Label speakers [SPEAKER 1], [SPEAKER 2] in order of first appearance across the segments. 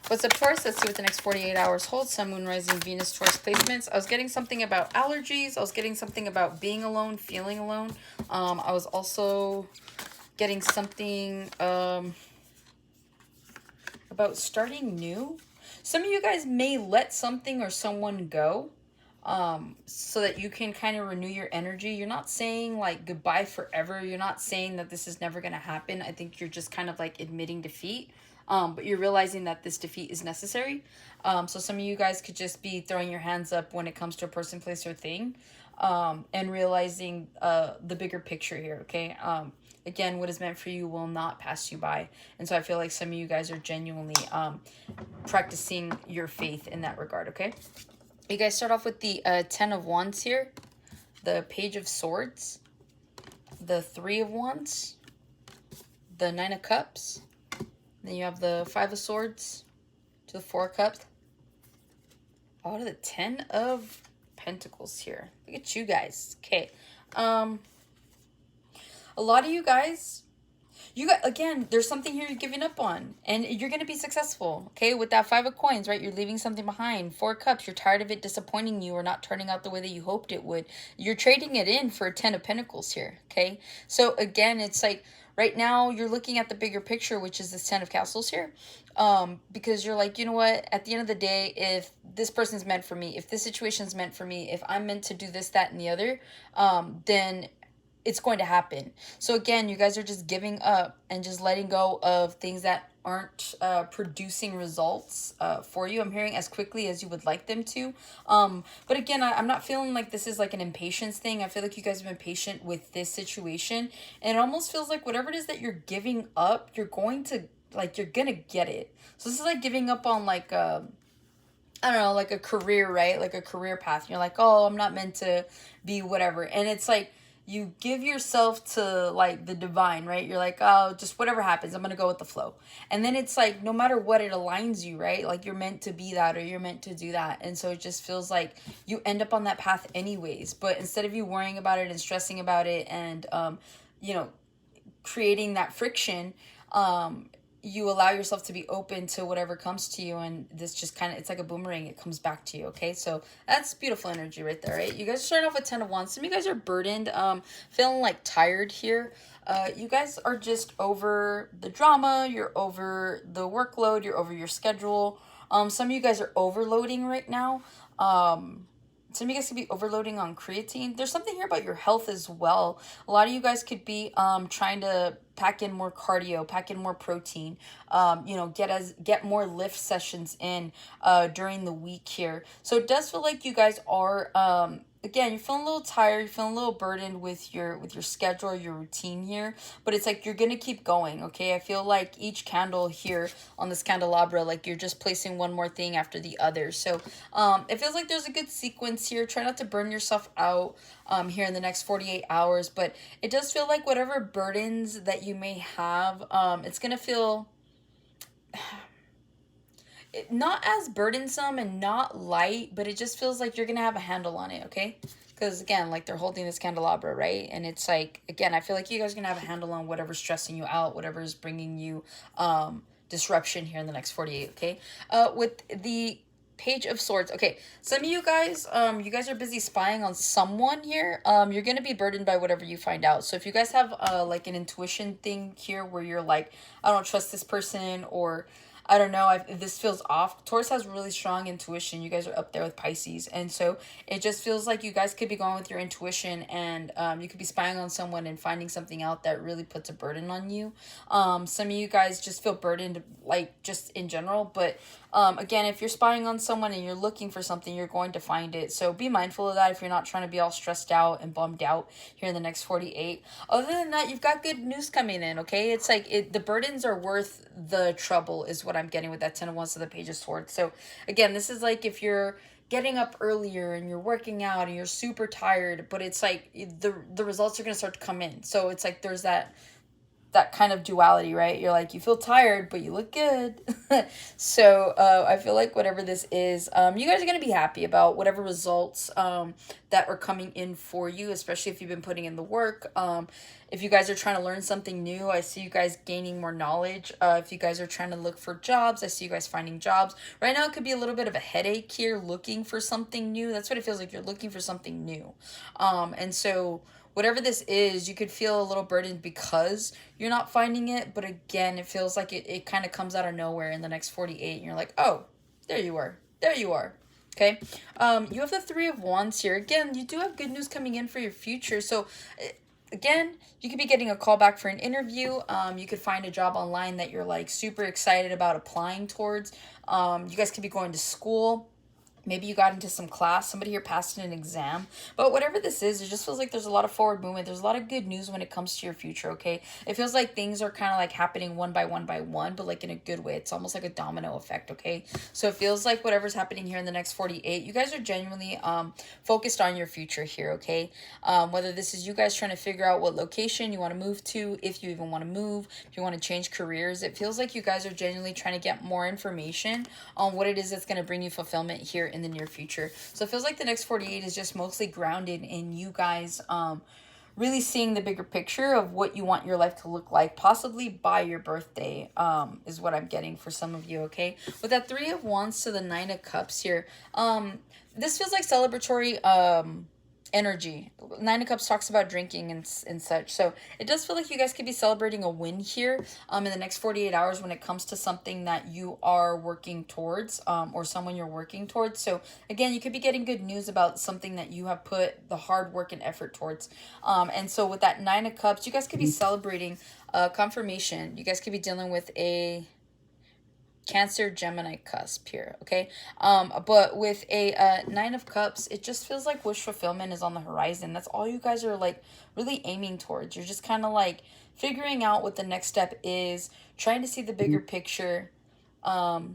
[SPEAKER 1] What's up, Taurus? Let's see what the next 48 hours holds. Sun, Moon, Rising, Venus, Taurus placements. I was getting something about allergies. I was getting something about being alone, feeling alone. I was also getting something about starting new. Some of you guys may let something or someone go so that you can kind of renew your energy. You're not saying like goodbye forever. You're not saying that this is never going to happen. I think you're just kind of like admitting defeat. But you're realizing that this defeat is necessary. So some of you guys could just be throwing your hands up when it comes to a person, place, or thing, and realizing the bigger picture here, okay? Again, what is meant for you will not pass you by. And so I feel like some of you guys are genuinely practicing your faith in that regard, okay? You guys start off with the Ten of Wands here, the Page of Swords, the Three of Wands, the Nine of Cups. Then you have the Five of Swords to the Four of Cups. Oh, to the Ten of Pentacles here. Look at you guys. Okay. A lot of you guys, again, there's something here you're giving up on. And you're going to be successful. Okay. With that Five of Coins, right? You're leaving something behind. Four of Cups. You're tired of it disappointing you or not turning out the way that you hoped it would. You're trading it in for a Ten of Pentacles here. Okay. So again, it's like, right now, you're looking at the bigger picture, which is this Ten of Castles here. Because you're like, you know what? At the end of the day, if this person's meant for me, if this situation's meant for me, if I'm meant to do this, that, and the other, then it's going to happen. So again, you guys are just giving up and just letting go of things that aren't producing results for you. I'm hearing as quickly as you would like them to. But again, I'm not feeling like this is like an impatience thing. I feel like you guys have been patient with this situation. And it almost feels like whatever it is that you're giving up, you're going to get it. So this is like giving up on like I don't know, like a career, right? Like a career path. You're like, oh, I'm not meant to be whatever. And it's like, you give yourself to like the divine, right? You're like, oh, just whatever happens, I'm gonna go with the flow. And then it's like, no matter what, it aligns you, right? Like you're meant to be that or you're meant to do that. And so it just feels like you end up on that path anyways. But instead of you worrying about it and stressing about it and you know, creating that friction, you allow yourself to be open to whatever comes to you, and this just kind of, it's like a boomerang, it comes back to you. Okay, so that's beautiful energy right there, right? You guys are starting off with Ten of Wands. Some of you guys are burdened, feeling like tired here. You guys are just over the drama, you're over the workload, you're over your schedule. Some of you guys are overloading right now. Some of you guys could be overloading on creatine. There's something here about your health as well. A lot of you guys could be trying to pack in more cardio, pack in more protein, you know, get more lift sessions in during the week here. So it does feel like you guys are again, you're feeling a little tired, you're feeling a little burdened with your schedule or your routine here, but it's like you're gonna keep going. Okay, I feel like each candle here on this candelabra, like you're just placing one more thing after the other. So it feels like there's a good sequence here. Try not to burn yourself out here in the next 48 hours, but it does feel like whatever burdens that you may have, it's gonna feel not as burdensome and not light, but it just feels like you're gonna have a handle on it. Okay, because again, like they're holding this candelabra, right? And it's like, again, I feel like you guys are gonna have a handle on whatever's stressing you out, whatever's bringing you disruption here in the next 48. Okay, with the Page of Swords. Okay, some of you guys are busy spying on someone here. You're gonna be burdened by whatever you find out. So if you guys have like an intuition thing here where you're like, I don't trust this person, or I don't know, this feels off. Taurus has really strong intuition. You guys are up there with Pisces. And so it just feels like you guys could be going with your intuition, and you could be spying on someone and finding something out that really puts a burden on you. Some of you guys just feel burdened, like just in general. But again, if you're spying on someone and you're looking for something, you're going to find it. So be mindful of that if you're not trying to be all stressed out and bummed out here in the next 48. Other than that, you've got good news coming in, okay? It's like the burdens are worth the trouble is what I'm getting with that Ten of Wands to the Page of Swords. So again, this is like if you're getting up earlier and you're working out and you're super tired, but it's like the results are going to start to come in. So it's like there's that that kind of duality, right? You're like, you feel tired, but you look good. So I feel like whatever this is, you guys are going to be happy about whatever results that are coming in for you, especially if you've been putting in the work. If you guys are trying to learn something new, I see you guys gaining more knowledge. If you guys are trying to look for jobs, I see you guys finding jobs. Right now, it could be a little bit of a headache here looking for something new. That's what it feels like. You're looking for something new. And so whatever this is, you could feel a little burdened because you're not finding it. But again, it feels like it kind of comes out of nowhere in the next 48. And you're like, oh, there you are. There you are. Okay. You have the Three of Wands here. Again, you do have good news coming in for your future. So again, you could be getting a call back for an interview. You could find a job online that you're like super excited about applying towards. You guys could be going to school. Maybe you got into some class. Somebody here passed an exam. But whatever this is, it just feels like there's a lot of forward movement. There's a lot of good news when it comes to your future, okay? It feels like things are kind of like happening one by one by one, but like in a good way. It's almost like a domino effect, okay? So it feels like whatever's happening here in the next 48, you guys are genuinely focused on your future here, okay? Whether this is you guys trying to figure out what location you want to move to, if you even want to move, if you want to change careers, it feels like you guys are genuinely trying to get more information on what it is that's going to bring you fulfillment here in the near future. So it feels like the next 48 is just mostly grounded in you guys really seeing the bigger picture of what you want your life to look like, possibly by your birthday, is what I'm getting for some of you, okay? With that Three of Wands to the Nine of Cups here, this feels like celebratory energy. Nine of Cups talks about drinking and such. So it does feel like you guys could be celebrating a win here in the next 48 hours when it comes to something that you are working towards or someone you're working towards. So again, you could be getting good news about something that you have put the hard work and effort towards. And so with that Nine of Cups, you guys could be celebrating confirmation. You guys could be dealing with a Cancer, Gemini cusp here, okay? But with a Nine of Cups, it just feels like wish fulfillment is on the horizon. That's all you guys are like really aiming towards. You're just kind of like figuring out what the next step is, trying to see the bigger picture. My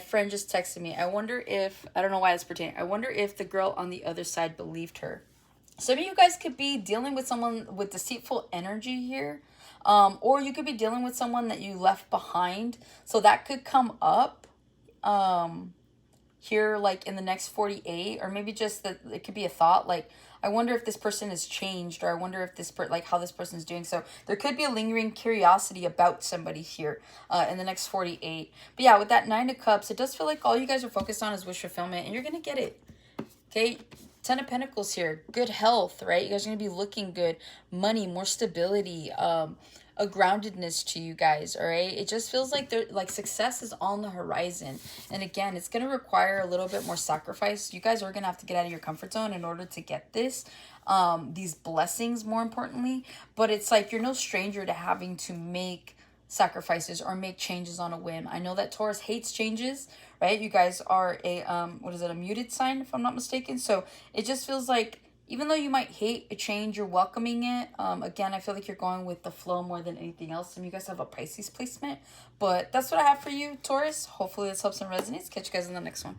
[SPEAKER 1] friend just texted me. I wonder if, I don't know why it's pertaining. I wonder if the girl on the other side believed her. Some of you guys could be dealing with someone with deceitful energy here. Or you could be dealing with someone that you left behind. So that could come up here like in the next 48. Or maybe just that it could be a thought like, I wonder if this person has changed. Or I wonder if this like how this person's doing. So there could be a lingering curiosity about somebody here in the next 48. But yeah, with that Nine of Cups, it does feel like all you guys are focused on is wish fulfillment. And you're going to get it. Okay? Ten of Pentacles here. Good health, right? You guys are going to be looking good. Money, more stability, a groundedness to you guys, all right? It just feels like success is on the horizon. And again, it's going to require a little bit more sacrifice. You guys are going to have to get out of your comfort zone in order to get this. These blessings, more importantly. But it's like you're no stranger to having to make sacrifices or make changes on a whim. I know that Taurus hates changes, right? You guys are a a muted sign, if I'm not mistaken. So it just feels like even though you might hate a change, you're welcoming it. Again, I feel like you're going with the flow more than anything else. And you guys have a Pisces placement. But that's what I have for you, Taurus. Hopefully this helps and resonates. Catch you guys in the next one.